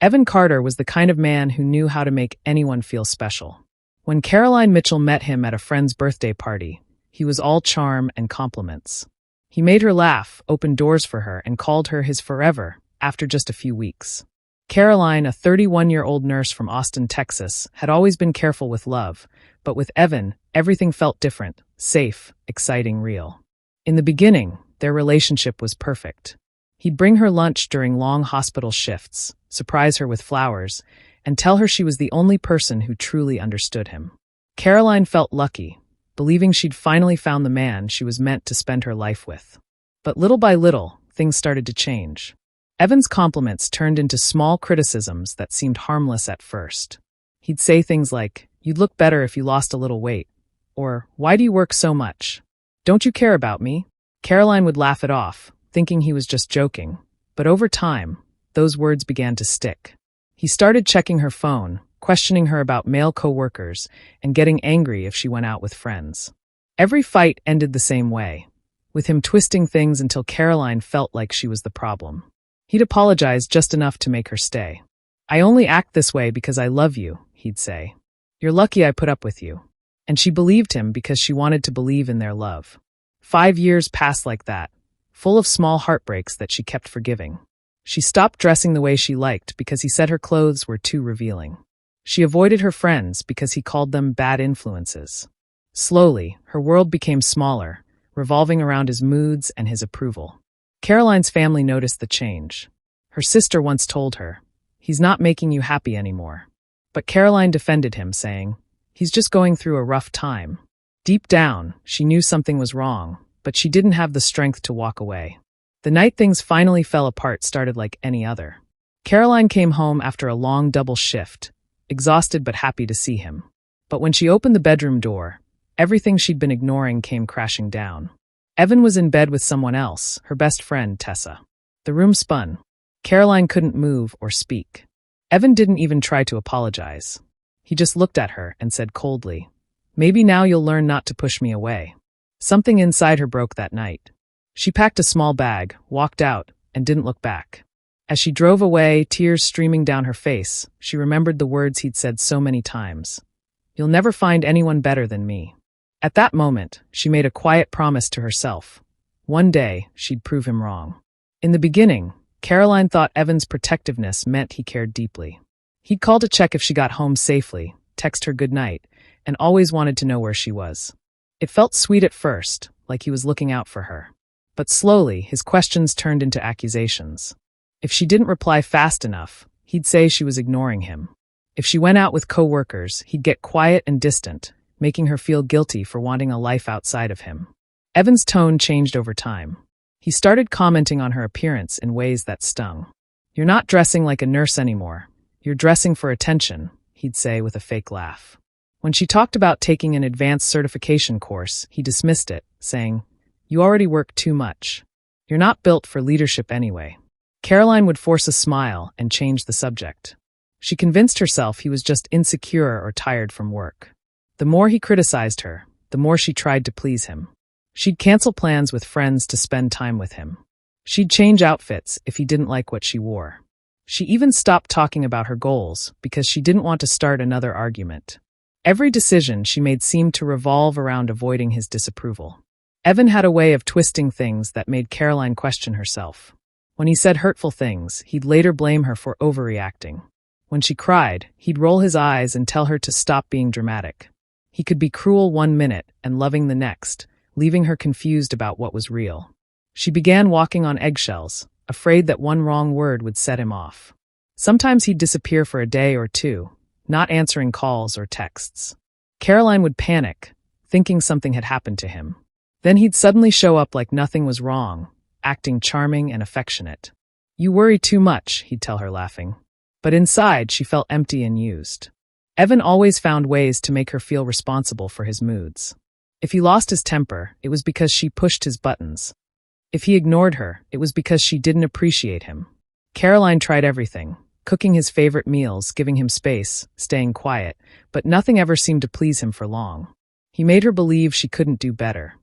Evan Carter was the kind of man who knew how to make anyone feel special. When Caroline Mitchell met him at a friend's birthday party, he was all charm and compliments. He made her laugh, opened doors for her, and called her his forever after just a few weeks. Caroline, a 31-year-old nurse from Austin, Texas, had always been careful with love, but with Evan, everything felt different, safe, exciting, real. In the beginning, their relationship was perfect. He'd bring her lunch during long hospital shifts, surprise her with flowers, and tell her she was the only person who truly understood him. Caroline felt lucky, believing she'd finally found the man she was meant to spend her life with. But little by little, things started to change. Evan's compliments turned into small criticisms that seemed harmless at first. He'd say things like, "You'd look better if you lost a little weight," or "Why do you work so much? Don't you care about me?" Caroline would laugh it off, thinking he was just joking. But over time, those words began to stick. He started checking her phone, questioning her about male coworkers, and getting angry if she went out with friends. Every fight ended the same way, with him twisting things until Caroline felt like she was the problem. He'd apologize just enough to make her stay. "I only act this way because I love you," he'd say. "You're lucky I put up with you." And she believed him because she wanted to believe in their love. 5 years passed like that, full of small heartbreaks that she kept forgiving. She stopped dressing the way she liked because he said her clothes were too revealing. She avoided her friends because he called them bad influences. Slowly, her world became smaller, revolving around his moods and his approval. Caroline's family noticed the change. Her sister once told her, "He's not making you happy anymore." But Caroline defended him, saying, "He's just going through a rough time." Deep down, she knew something was wrong, but she didn't have the strength to walk away. The night things finally fell apart started like any other. Caroline came home after a long double shift, exhausted but happy to see him. But when she opened the bedroom door, everything she'd been ignoring came crashing down. Evan was in bed with someone else, her best friend, Tessa. The room spun. Caroline couldn't move or speak. Evan didn't even try to apologize. He just looked at her and said coldly, "Maybe now you'll learn not to push me away." Something inside her broke that night. She packed a small bag, walked out, and didn't look back. As she drove away, tears streaming down her face, she remembered the words he'd said so many times. "You'll never find anyone better than me." At that moment, she made a quiet promise to herself. One day, she'd prove him wrong. In the beginning, Caroline thought Evan's protectiveness meant he cared deeply. He'd call to check if she got home safely, text her goodnight, and always wanted to know where she was. It felt sweet at first, like he was looking out for her. But slowly, his questions turned into accusations. If she didn't reply fast enough, he'd say she was ignoring him. If she went out with coworkers, he'd get quiet and distant, making her feel guilty for wanting a life outside of him. Evan's tone changed over time. He started commenting on her appearance in ways that stung. "You're not dressing like a nurse anymore. You're dressing for attention," he'd say with a fake laugh. When she talked about taking an advanced certification course, he dismissed it, saying, "You already work too much. You're not built for leadership anyway." Caroline would force a smile and change the subject. She convinced herself he was just insecure or tired from work. The more he criticized her, the more she tried to please him. She'd cancel plans with friends to spend time with him. She'd change outfits if he didn't like what she wore. She even stopped talking about her goals because she didn't want to start another argument. Every decision she made seemed to revolve around avoiding his disapproval. Evan had a way of twisting things that made Caroline question herself. When he said hurtful things, he'd later blame her for overreacting. When she cried, he'd roll his eyes and tell her to stop being dramatic. He could be cruel one minute and loving the next, leaving her confused about what was real. She began walking on eggshells, afraid that one wrong word would set him off. Sometimes he'd disappear for a day or two, not answering calls or texts. Caroline would panic, thinking something had happened to him. Then he'd suddenly show up like nothing was wrong, acting charming and affectionate. "You worry too much," he'd tell her, laughing. But inside, she felt empty and used. Evan always found ways to make her feel responsible for his moods. If he lost his temper, it was because she pushed his buttons. If he ignored her, it was because she didn't appreciate him. Caroline tried everything, cooking his favorite meals, giving him space, staying quiet, but nothing ever seemed to please him for long. He made her believe she couldn't do better.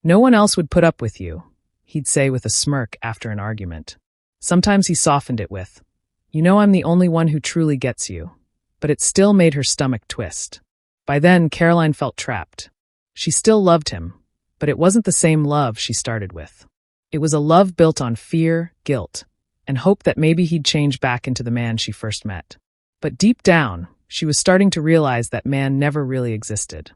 "No one else would put up with you," he'd say with a smirk after an argument. Sometimes he softened it with, You know I'm the only one who truly gets you." But it still made her stomach twist. By then, Caroline felt trapped. She still loved him, but it wasn't the same love she started with. It was a love built on fear, guilt, and hope that maybe he'd change back into the man she first met. But deep down, she was starting to realize that man never really existed.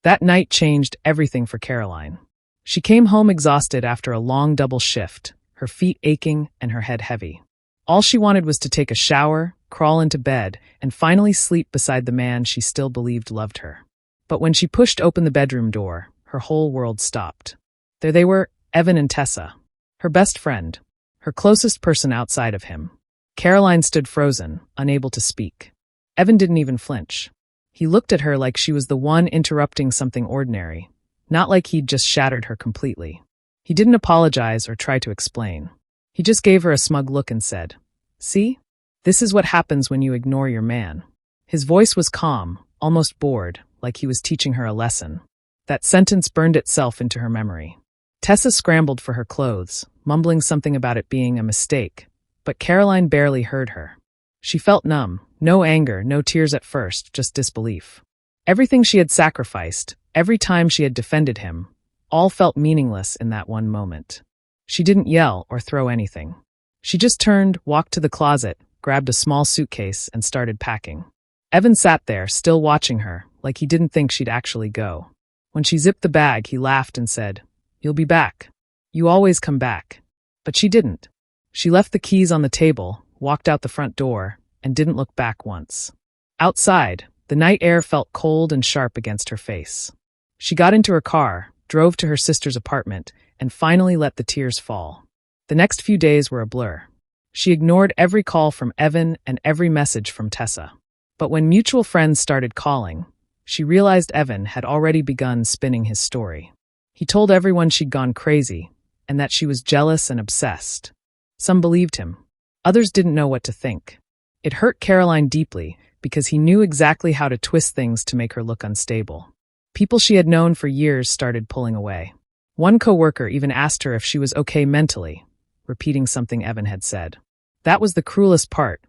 That night changed everything for Caroline. She came home exhausted after a long double shift, her feet aching and her head heavy. All she wanted was to take a shower, crawl into bed, and finally sleep beside the man she still believed loved her. But when she pushed open the bedroom door, her whole world stopped. There they were, Evan and Tessa, her best friend, her closest person outside of him. Caroline stood frozen, unable to speak. Evan didn't even flinch. He looked at her like she was the one interrupting something ordinary, not like he'd just shattered her completely. He didn't apologize or try to explain. He just gave her a smug look and said, "See? This is what happens when you ignore your man." His voice was calm, almost bored, like he was teaching her a lesson. That sentence burned itself into her memory. Tessa scrambled for her clothes, mumbling something about it being a mistake, but Caroline barely heard her. She felt numb, no anger, no tears at first, just disbelief. Everything she had sacrificed, every time she had defended him, all felt meaningless in that one moment. She didn't yell or throw anything. She just turned, walked to the closet, grabbed a small suitcase, and started packing. Evan sat there, still watching her, like he didn't think she'd actually go. When she zipped the bag, he laughed and said, "You'll be back. You always come back." But she didn't. She left the keys on the table, walked out the front door, and didn't look back once. Outside, the night air felt cold and sharp against her face. She got into her car, drove to her sister's apartment, and finally let the tears fall. The next few days were a blur. She ignored every call from Evan and every message from Tessa. But when mutual friends started calling, she realized Evan had already begun spinning his story. He told everyone she'd gone crazy, and that she was jealous and obsessed. Some believed him. Others didn't know what to think. It hurt Caroline deeply because he knew exactly how to twist things to make her look unstable. People she had known for years started pulling away. One coworker even asked her if she was okay mentally, repeating something Evan had said. That was the cruelest part,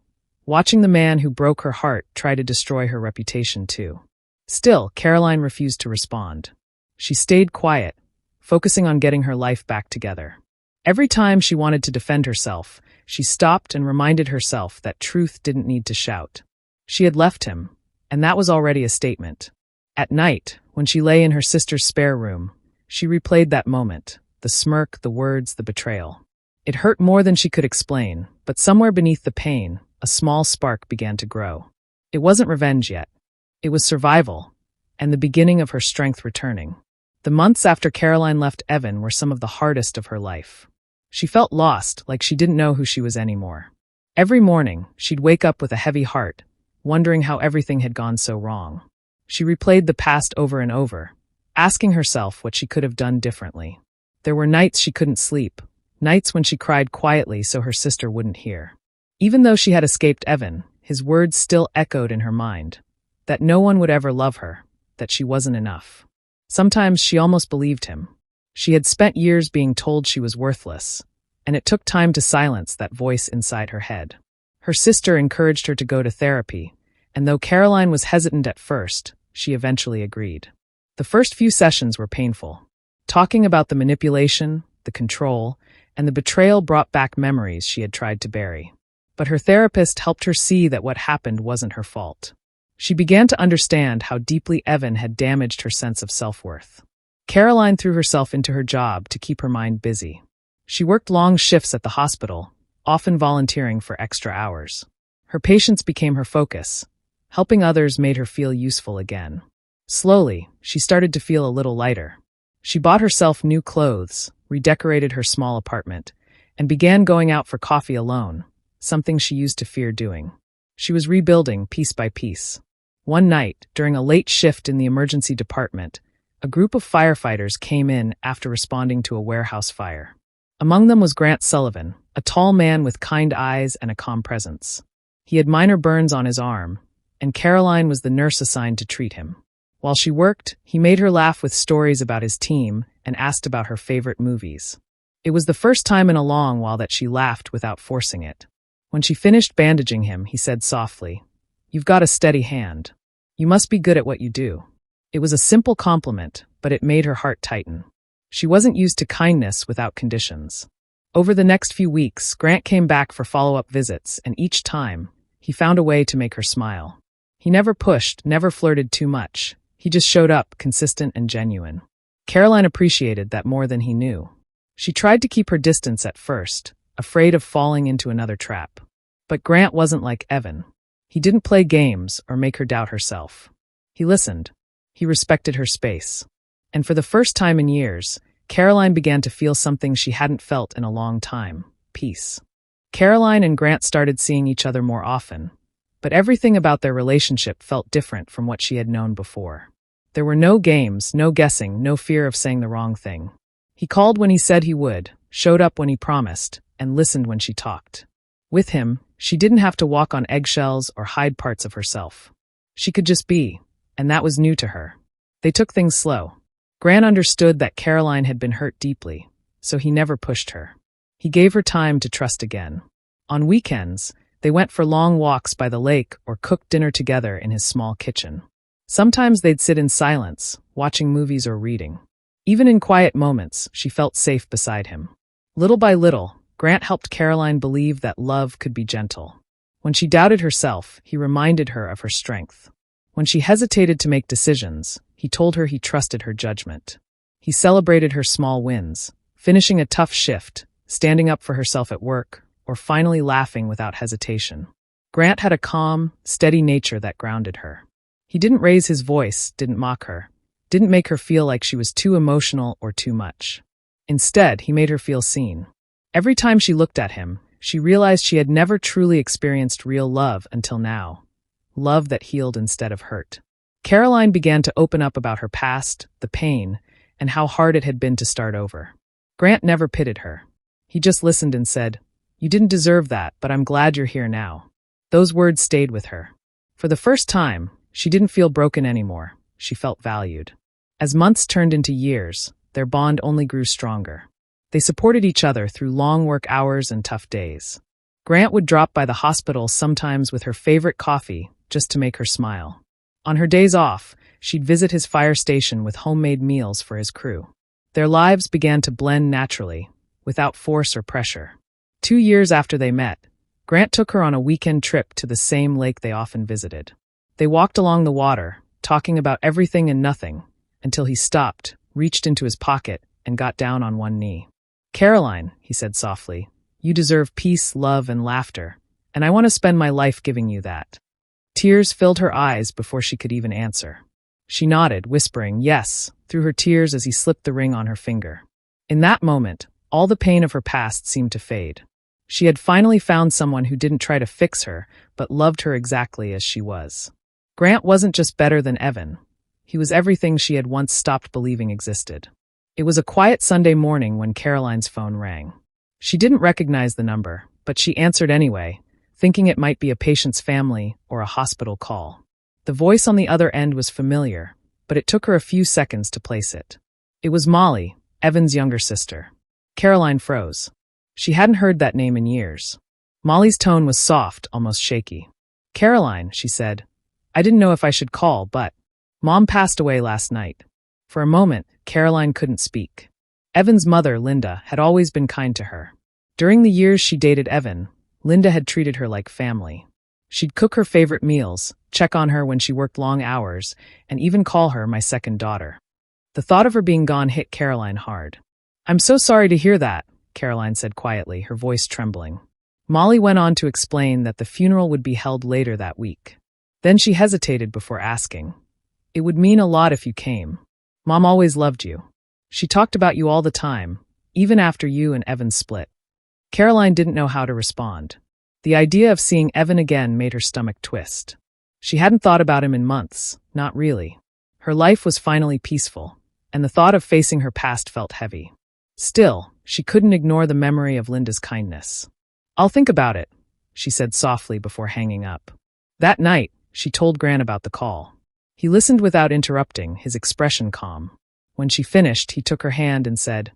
watching the man who broke her heart try to destroy her reputation too. Still, Caroline refused to respond. She stayed quiet, focusing on getting her life back together. Every time she wanted to defend herself, she stopped and reminded herself that truth didn't need to shout. She had left him, and that was already a statement. At night, when she lay in her sister's spare room, she replayed that moment, the smirk, the words, the betrayal. It hurt more than she could explain, but somewhere beneath the pain, a small spark began to grow. It wasn't revenge yet. It was survival, and the beginning of her strength returning. The months after Caroline left Evan were some of the hardest of her life. She felt lost, like she didn't know who she was anymore. Every morning, she'd wake up with a heavy heart, wondering how everything had gone so wrong. She replayed the past over and over, asking herself what she could have done differently. There were nights she couldn't sleep, nights when she cried quietly so her sister wouldn't hear. Even though she had escaped Evan, his words still echoed in her mind, that no one would ever love her, that she wasn't enough. Sometimes she almost believed him. She had spent years being told she was worthless, and it took time to silence that voice inside her head. Her sister encouraged her to go to therapy, and though Caroline was hesitant at first, she eventually agreed. The first few sessions were painful. Talking about the manipulation, the control, and the betrayal brought back memories she had tried to bury. But her therapist helped her see that what happened wasn't her fault. She began to understand how deeply Evan had damaged her sense of self-worth. Caroline threw herself into her job to keep her mind busy. She worked long shifts at the hospital, often volunteering for extra hours. Her patients became her focus. Helping others made her feel useful again. Slowly, she started to feel a little lighter. She bought herself new clothes, redecorated her small apartment, and began going out for coffee alone, something she used to fear doing. She was rebuilding piece by piece. One night, during a late shift in the emergency department, a group of firefighters came in after responding to a warehouse fire. Among them was Grant Sullivan, a tall man with kind eyes and a calm presence. He had minor burns on his arm, and Caroline was the nurse assigned to treat him. While she worked, he made her laugh with stories about his team and asked about her favorite movies. It was the first time in a long while that she laughed without forcing it. When she finished bandaging him, he said softly, "You've got a steady hand. You must be good at what you do." It was a simple compliment, but it made her heart tighten. She wasn't used to kindness without conditions. Over the next few weeks, Grant came back for follow-up visits, and each time, he found a way to make her smile. He never pushed, never flirted too much. He just showed up, consistent and genuine. Caroline appreciated that more than he knew. She tried to keep her distance at first, afraid of falling into another trap. But Grant wasn't like Evan. He didn't play games or make her doubt herself. He listened. He respected her space. And for the first time in years, Caroline began to feel something she hadn't felt in a long time: peace. Caroline and Grant started seeing each other more often, but everything about their relationship felt different from what she had known before. There were no games, no guessing, no fear of saying the wrong thing. He called when he said he would, showed up when he promised, and listened when she talked. With him, she didn't have to walk on eggshells or hide parts of herself. She could just be, and that was new to her. They took things slow. Grant understood that Caroline had been hurt deeply, so he never pushed her. He gave her time to trust again. On weekends, they went for long walks by the lake or cooked dinner together in his small kitchen. Sometimes they'd sit in silence, watching movies or reading. Even in quiet moments, she felt safe beside him. Little by little, Grant helped Caroline believe that love could be gentle. When she doubted herself, he reminded her of her strength. When she hesitated to make decisions, he told her he trusted her judgment. He celebrated her small wins, finishing a tough shift, standing up for herself at work, or finally laughing without hesitation. Grant had a calm, steady nature that grounded her. He didn't raise his voice, didn't mock her, didn't make her feel like she was too emotional or too much. Instead, he made her feel seen. Every time she looked at him, she realized she had never truly experienced real love until now. Love that healed instead of hurt. Caroline began to open up about her past, the pain, and how hard it had been to start over. Grant never pitied her. He just listened and said, "You didn't deserve that, but I'm glad you're here now." Those words stayed with her. For the first time, she didn't feel broken anymore. She felt valued. As months turned into years, their bond only grew stronger. They supported each other through long work hours and tough days. Grant would drop by the hospital sometimes with her favorite coffee, just to make her smile. On her days off, she'd visit his fire station with homemade meals for his crew. Their lives began to blend naturally, without force or pressure. 2 years after they met, Grant took her on a weekend trip to the same lake they often visited. They walked along the water, talking about everything and nothing, until he stopped, reached into his pocket, and got down on one knee. "Caroline," he said softly, "you deserve peace, love, and laughter, and I want to spend my life giving you that." Tears filled her eyes before she could even answer. She nodded, whispering yes, through her tears as he slipped the ring on her finger. In that moment, all the pain of her past seemed to fade. She had finally found someone who didn't try to fix her, but loved her exactly as she was. Grant wasn't just better than Evan. He was everything she had once stopped believing existed. It was a quiet Sunday morning when Caroline's phone rang. She didn't recognize the number, but she answered anyway, thinking it might be a patient's family or a hospital call. The voice on the other end was familiar, but it took her a few seconds to place it. It was Molly, Evan's younger sister. Caroline froze. She hadn't heard that name in years. Molly's tone was soft, almost shaky. "Caroline," she said, "I didn't know if I should call, but Mom passed away last night." For a moment, Caroline couldn't speak. Evan's mother, Linda, had always been kind to her. During the years she dated Evan, Linda had treated her like family. She'd cook her favorite meals, check on her when she worked long hours, and even call her my second daughter. The thought of her being gone hit Caroline hard. "I'm so sorry to hear that," Caroline said quietly, her voice trembling. Molly went on to explain that the funeral would be held later that week. Then she hesitated before asking, "It would mean a lot if you came. Mom always loved you. She talked about you all the time, even after you and Evan split." Caroline didn't know how to respond. The idea of seeing Evan again made her stomach twist. She hadn't thought about him in months, not really. Her life was finally peaceful, and the thought of facing her past felt heavy. Still, she couldn't ignore the memory of Linda's kindness. "I'll think about it," she said softly before hanging up. That night, she told Grant about the call. He listened without interrupting, his expression calm. When she finished, he took her hand and said,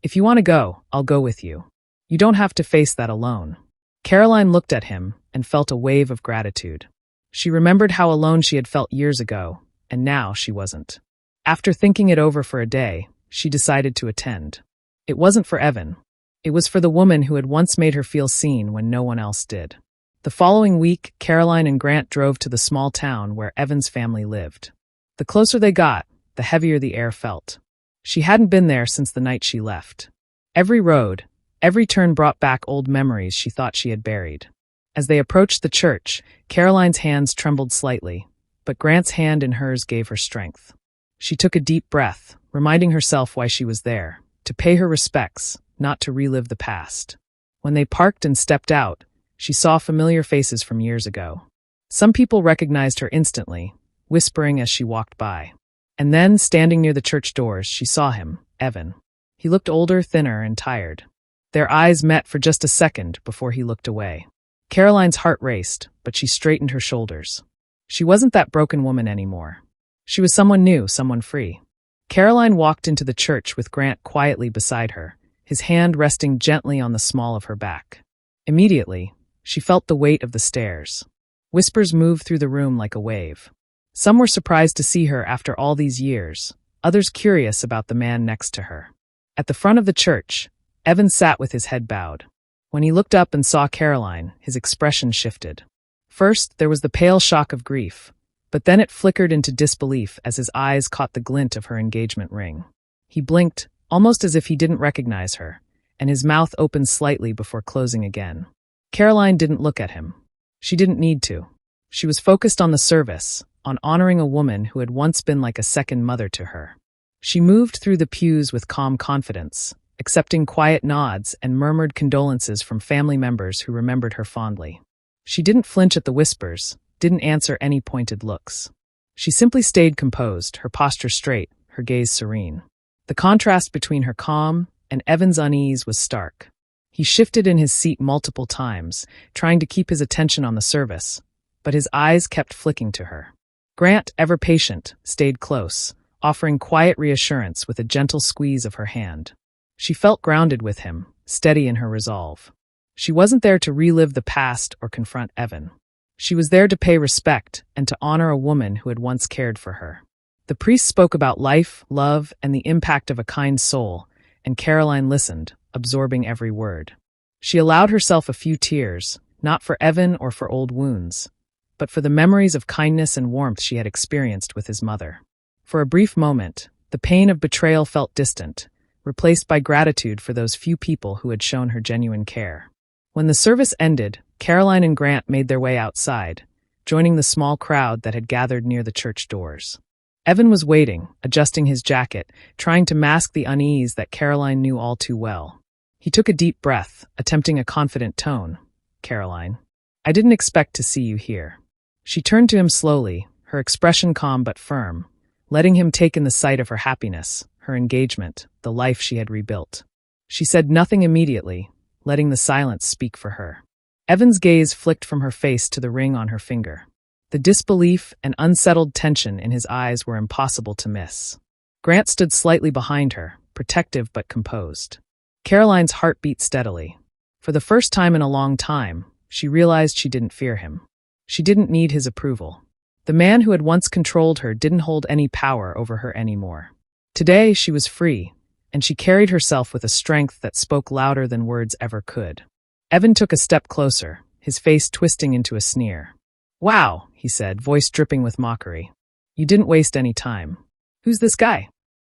If you want to go, I'll go with you. You don't have to face that alone. Caroline looked at him and felt a wave of gratitude. She remembered how alone she had felt years ago, and now she wasn't. After thinking it over for a day, she decided to attend. It wasn't for Evan. It was for the woman who had once made her feel seen when no one else did. The following week, Caroline and Grant drove to the small town where Evan's family lived. The closer they got, the heavier the air felt. She hadn't been there since the night she left. Every road, every turn brought back old memories she thought she had buried. As they approached the church, Caroline's hands trembled slightly, but Grant's hand in hers gave her strength. She took a deep breath, reminding herself why she was there, to pay her respects, not to relive the past. When they parked and stepped out, she saw familiar faces from years ago. Some people recognized her instantly, whispering as she walked by. And then, standing near the church doors, she saw him, Evan. He looked older, thinner, and tired. Their eyes met for just a second before he looked away. Caroline's heart raced, but she straightened her shoulders. She wasn't that broken woman anymore. She was someone new, someone free. Caroline walked into the church with Grant quietly beside her, his hand resting gently on the small of her back. Immediately, she felt the weight of the stairs. Whispers moved through the room like a wave. Some were surprised to see her after all these years, others curious about the man next to her. At the front of the church, Evan sat with his head bowed. When he looked up and saw Caroline, his expression shifted. First, there was the pale shock of grief, but then it flickered into disbelief as his eyes caught the glint of her engagement ring. He blinked, almost as if he didn't recognize her, and his mouth opened slightly before closing again. Caroline didn't look at him. She didn't need to. She was focused on the service, on honoring a woman who had once been like a second mother to her. She moved through the pews with calm confidence, accepting quiet nods and murmured condolences from family members who remembered her fondly. She didn't flinch at the whispers, didn't answer any pointed looks. She simply stayed composed, her posture straight, her gaze serene. The contrast between her calm and Evan's unease was stark. He shifted in his seat multiple times, trying to keep his attention on the service, but his eyes kept flicking to her. Grant, ever patient, stayed close, offering quiet reassurance with a gentle squeeze of her hand. She felt grounded with him, steady in her resolve. She wasn't there to relive the past or confront Evan. She was there to pay respect and to honor a woman who had once cared for her. The priest spoke about life, love, and the impact of a kind soul, and Caroline listened, absorbing every word. She allowed herself a few tears, not for Evan or for old wounds, but for the memories of kindness and warmth she had experienced with his mother. For a brief moment, the pain of betrayal felt distant, replaced by gratitude for those few people who had shown her genuine care. When the service ended, Caroline and Grant made their way outside, joining the small crowd that had gathered near the church doors. Evan was waiting, adjusting his jacket, trying to mask the unease that Caroline knew all too well. He took a deep breath, attempting a confident tone. "Caroline, I didn't expect to see you here." She turned to him slowly, her expression calm but firm, letting him take in the sight of her happiness, her engagement, the life she had rebuilt. She said nothing immediately, letting the silence speak for her. Evan's gaze flicked from her face to the ring on her finger. The disbelief and unsettled tension in his eyes were impossible to miss. Grant stood slightly behind her, protective but composed. Caroline's heart beat steadily. For the first time in a long time, she realized she didn't fear him. She didn't need his approval. The man who had once controlled her didn't hold any power over her anymore. Today, she was free, and she carried herself with a strength that spoke louder than words ever could. Evan took a step closer, his face twisting into a sneer. "Wow," he said, voice dripping with mockery. "You didn't waste any time. Who's this guy?"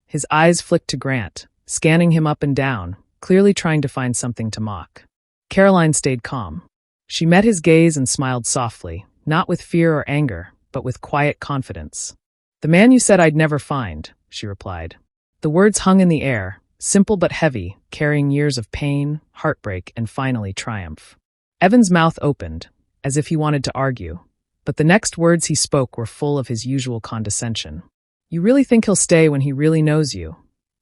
His eyes flicked to Grant, scanning him up and down, clearly trying to find something to mock. Caroline stayed calm. She met his gaze and smiled softly, not with fear or anger, but with quiet confidence. "The man you said I'd never find," she replied. The words hung in the air, simple but heavy, carrying years of pain, heartbreak, and finally triumph. Evan's mouth opened, as if he wanted to argue, but the next words he spoke were full of his usual condescension. "You really think he'll stay when he really knows you?"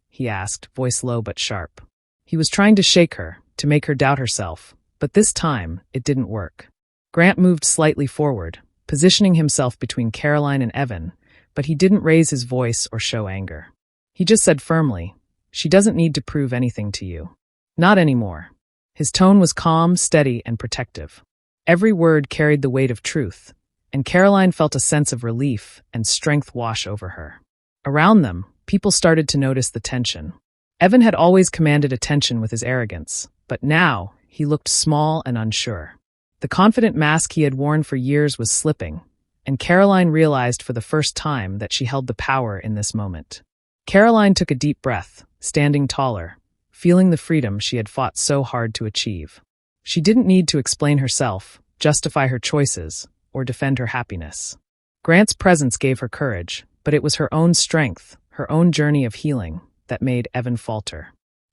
he asked, voice low but sharp. He was trying to shake her, to make her doubt herself, but this time, it didn't work. Grant moved slightly forward, positioning himself between Caroline and Evan, but he didn't raise his voice or show anger. He just said firmly, She doesn't need to prove anything to you. Not anymore. His tone was calm, steady, and protective. Every word carried the weight of truth, and Caroline felt a sense of relief and strength wash over her. Around them, people started to notice the tension. Evan had always commanded attention with his arrogance, but now he looked small and unsure. The confident mask he had worn for years was slipping, and Caroline realized for the first time that she held the power in this moment. Caroline took a deep breath, standing taller, feeling the freedom she had fought so hard to achieve. She didn't need to explain herself, justify her choices, or defend her happiness. Grant's presence gave her courage, but it was her own strength, her own journey of healing, that made Evan falter.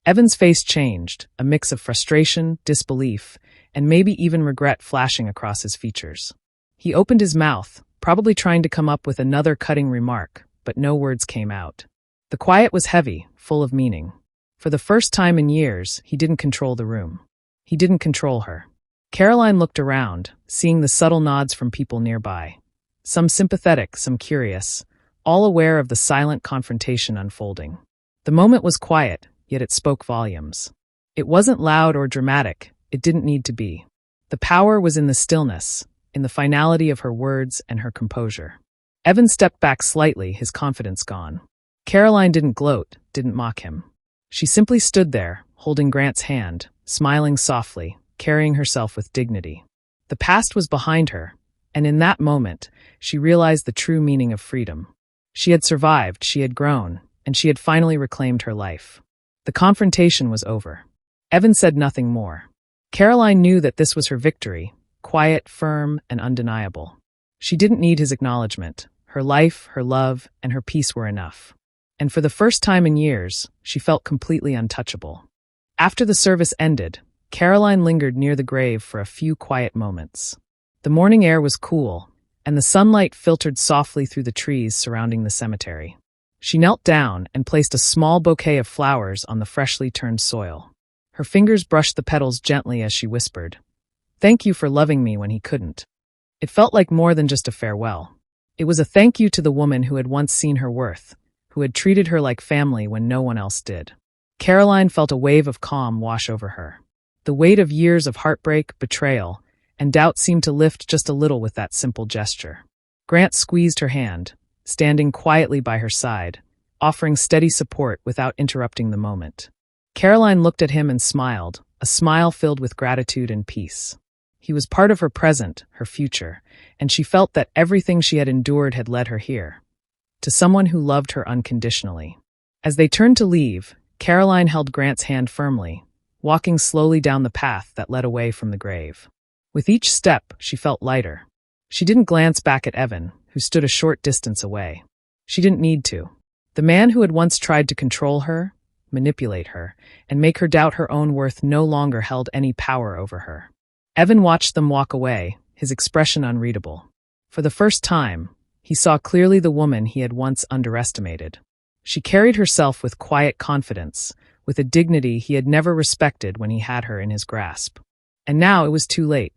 Evan's face changed, a mix of frustration, disbelief, and maybe even regret flashing across his features. He opened his mouth, probably trying to come up with another cutting remark, but no words came out. The quiet was heavy, full of meaning. For the first time in years, he didn't control the room. He didn't control her. Caroline looked around, seeing the subtle nods from people nearby. Some sympathetic, some curious, all aware of the silent confrontation unfolding. The moment was quiet, yet it spoke volumes. It wasn't loud or dramatic, it didn't need to be. The power was in the stillness, in the finality of her words and her composure. Evan stepped back slightly, his confidence gone. Caroline didn't gloat, didn't mock him. She simply stood there, holding Grant's hand, smiling softly, carrying herself with dignity. The past was behind her, and in that moment, she realized the true meaning of freedom. She had survived, she had grown, and she had finally reclaimed her life. The confrontation was over. Evan said nothing more. Caroline knew that this was her victory, quiet, firm, and undeniable. She didn't need his acknowledgement. Her life, her love, and her peace were enough. And for the first time in years, she felt completely untouchable. After the service ended, Caroline lingered near the grave for a few quiet moments. The morning air was cool, and the sunlight filtered softly through the trees surrounding the cemetery. She knelt down and placed a small bouquet of flowers on the freshly turned soil. Her fingers brushed the petals gently as she whispered, "Thank you for loving me when he couldn't." It felt like more than just a farewell. It was a thank you to the woman who had once seen her worth, who had treated her like family when no one else did. Caroline felt a wave of calm wash over her. The weight of years of heartbreak, betrayal, and doubt seemed to lift just a little with that simple gesture. Grant squeezed her hand, standing quietly by her side, offering steady support without interrupting the moment. Caroline looked at him and smiled, a smile filled with gratitude and peace. He was part of her present, her future, and she felt that everything she had endured had led her here, to someone who loved her unconditionally. As they turned to leave, Caroline held Grant's hand firmly, walking slowly down the path that led away from the grave. With each step, she felt lighter. She didn't glance back at Evan, who stood a short distance away. She didn't need to. The man who had once tried to control her, manipulate her, and make her doubt her own worth no longer held any power over her. Evan watched them walk away, his expression unreadable. For the first time, he saw clearly the woman he had once underestimated. She carried herself with quiet confidence, with a dignity he had never respected when he had her in his grasp. And now it was too late.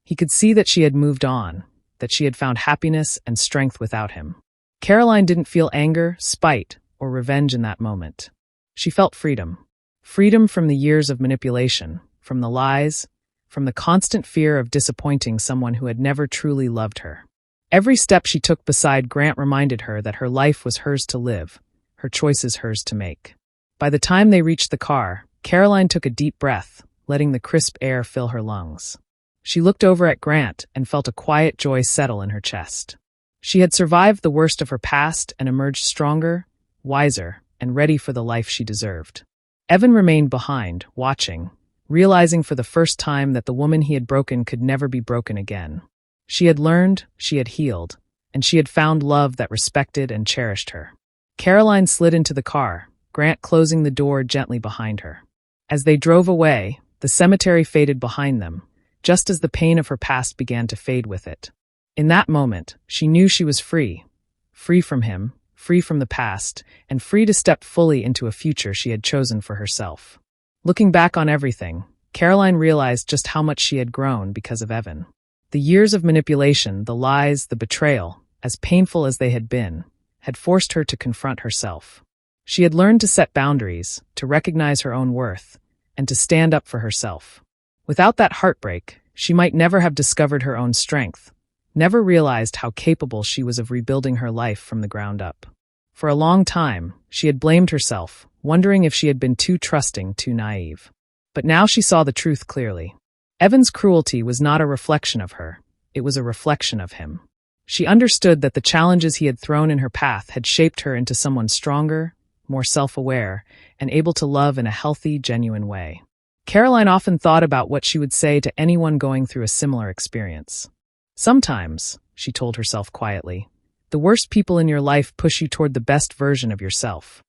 He could see that she had moved on, that she had found happiness and strength without him. Caroline didn't feel anger, spite, or revenge in that moment. She felt freedom. Freedom from the years of manipulation, from the lies, from the constant fear of disappointing someone who had never truly loved her. Every step she took beside Grant reminded her that her life was hers to live, her choices hers to make. By the time they reached the car, Caroline took a deep breath, letting the crisp air fill her lungs. She looked over at Grant and felt a quiet joy settle in her chest. She had survived the worst of her past and emerged stronger, wiser, and ready for the life she deserved. Evan remained behind, watching, realizing for the first time that the woman he had broken could never be broken again. She had learned, she had healed, and she had found love that respected and cherished her. Caroline slid into the car, Grant closing the door gently behind her. As they drove away, the cemetery faded behind them, just as the pain of her past began to fade with it. In that moment, she knew she was free. Free from him, free from the past, and free to step fully into a future she had chosen for herself. Looking back on everything, Caroline realized just how much she had grown because of Evan. The years of manipulation, the lies, the betrayal, as painful as they had been, had forced her to confront herself. She had learned to set boundaries, to recognize her own worth, and to stand up for herself. Without that heartbreak, she might never have discovered her own strength, never realized how capable she was of rebuilding her life from the ground up. For a long time, she had blamed herself, wondering if she had been too trusting, too naive. But now she saw the truth clearly. Evan's cruelty was not a reflection of her, it was a reflection of him. She understood that the challenges he had thrown in her path had shaped her into someone stronger, more self-aware, and able to love in a healthy, genuine way. Caroline often thought about what she would say to anyone going through a similar experience. Sometimes, she told herself quietly, the worst people in your life push you toward the best version of yourself.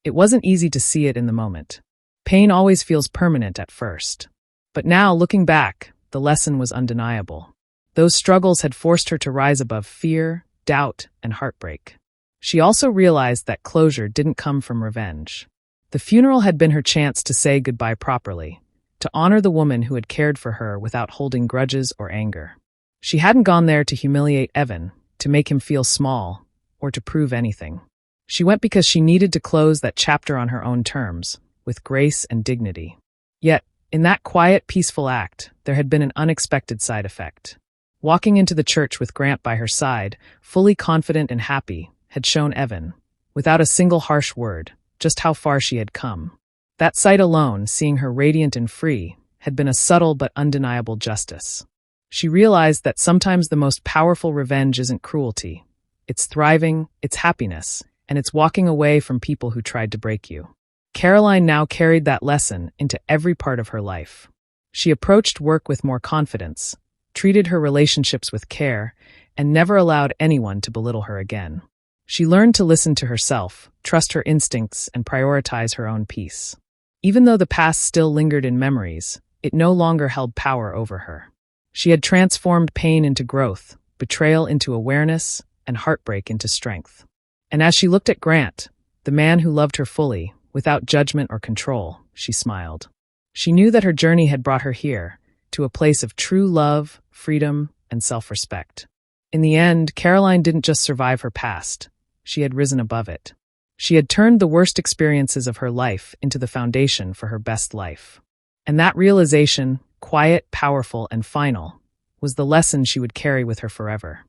It wasn't easy to see it in the moment. Pain always feels permanent at first. But now, looking back, the lesson was undeniable. Those struggles had forced her to rise above fear, doubt, and heartbreak. She also realized that closure didn't come from revenge. The funeral had been her chance to say goodbye properly, to honor the woman who had cared for her without holding grudges or anger. She hadn't gone there to humiliate Evan, to make him feel small, or to prove anything. She went because she needed to close that chapter on her own terms, with grace and dignity. Yet, in that quiet, peaceful act, there had been an unexpected side effect. Walking into the church with Grant by her side, fully confident and happy, had shown Evan, without a single harsh word, just how far she had come. That sight alone, seeing her radiant and free, had been a subtle but undeniable justice. She realized that sometimes the most powerful revenge isn't cruelty. It's thriving, it's happiness, and it's walking away from people who tried to break you. Caroline now carried that lesson into every part of her life. She approached work with more confidence, treated her relationships with care, and never allowed anyone to belittle her again. She learned to listen to herself, trust her instincts, and prioritize her own peace. Even though the past still lingered in memories, it no longer held power over her. She had transformed pain into growth, betrayal into awareness, and heartbreak into strength. And as she looked at Grant, the man who loved her fully, without judgment or control, she smiled. She knew that her journey had brought her here, to a place of true love, freedom, and self-respect. In the end, Caroline didn't just survive her past. She had risen above it. She had turned the worst experiences of her life into the foundation for her best life. And that realization, quiet, powerful, and final, was the lesson she would carry with her forever.